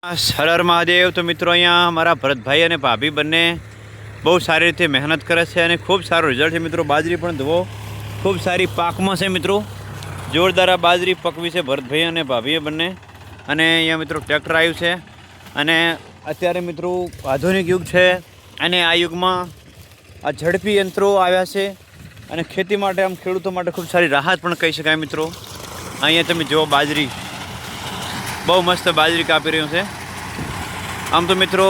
હર હર મહાદેવ। તો મિત્રો અહીંયા મારા ભરતભાઈ અને ભાભી બંને બહુ સારી રીતે મહેનત કરે છે અને ખૂબ સારું રિઝલ્ટ છે મિત્રો। બાજરી પણ ધોવો ખૂબ સારી પાકમાં છે મિત્રો। જોરદાર આ બાજરી પકવી છે ભરતભાઈ અને ભાભીએ બંને। અને અહીંયા મિત્રો ટ્રેક્ટર આવ્યું છે અને અત્યારે મિત્રો આધુનિક યુગ છે અને આ યુગમાં આ ઝડપી યંત્રો આવ્યા છે અને ખેતી માટે આમ ખેડૂતો માટે ખૂબ સારી રાહત પણ કહી શકાય મિત્રો। અહીંયા તમે જુઓ બાજરી બહુ મસ્ત બાજરી કાપી રહ્યું છે। આમ તો મિત્રો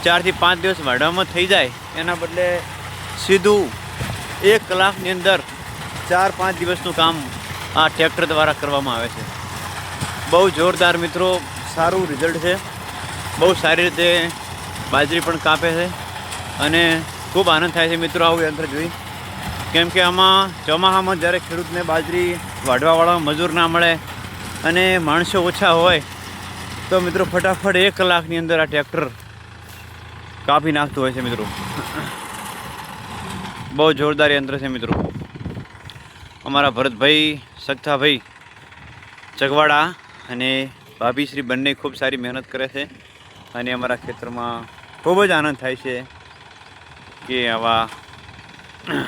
4 થી 5 દિવસ વાઢવામાં થઈ જાય એના બદલે સીધું 1 કલાકની અંદર 4-5 દિવસનું કામ આ ટ્રેક્ટર દ્વારા કરવામાં આવે છે। બહુ જોરદાર મિત્રો સારું રિઝલ્ટ છે। બહુ સારી રીતે બાજરી પણ કાપે છે અને ખૂબ આનંદ થાય છે મિત્રો આવું યંત્ર જોઈ। કેમ કે આમાં ચોમાસામાં જ્યારે ખેડૂતને બાજરી વાઢવાવાળા મજૂર ના મળે અને માણસો ઓછા હોય તો મિત્રો ફટાફટ 1 કલાકની અંદર આ ટ્રેક્ટર કાપી નાખતું હોય છે મિત્રો। બહુ જોરદાર યંત્ર છે મિત્રો। અમારા ભરતભાઈ સખ્તાભાઈ ચગવાડા અને ભાભીશ્રી બંને ખૂબ સારી મહેનત કરે છે અને અમારા ખેતરમાં ખૂબ જ આનંદ થાય છે કે આવા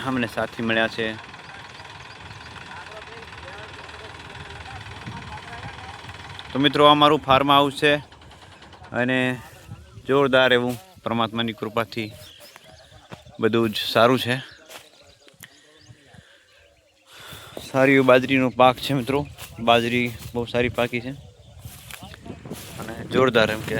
અમને સાથી મળ્યા છે। તો મિત્રો આ મારું ફાર્મ હાઉસ છે અને જોરદાર એવું પરમાત્માની કૃપાથી બધું જ સારું છે। સારી એવી બાજરીનો પાક છે મિત્રો। બાજરી બહુ સારી પાકી છે અને જોરદાર એમ કે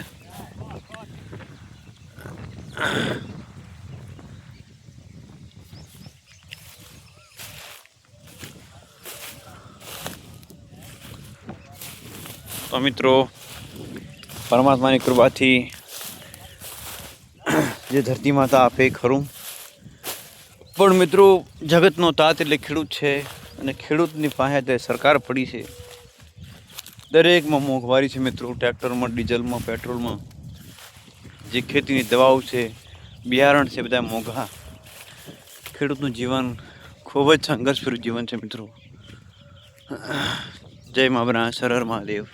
તો મિત્રો પરમાત્માની કૃપાથી જે ધરતી માતા આપે ખરું પણ મિત્રો જગતનો તાત એટલે ખેડૂત છે અને ખેડૂતની પાસે તે સરકાર પડી છે। દરેકમાં મોંઘવારી છે મિત્રો। ટ્રેક્ટરમાં, ડીઝલમાં, પેટ્રોલમાં, જે ખેતીની દવાઓ છે, બિયારણ છે, બધા મોંઘા। ખેડૂતનું જીવન ખૂબ જ સંઘર્ષભર્યું જીવન છે મિત્રો। જય મા બનાસ, હર હર મહાદેવ।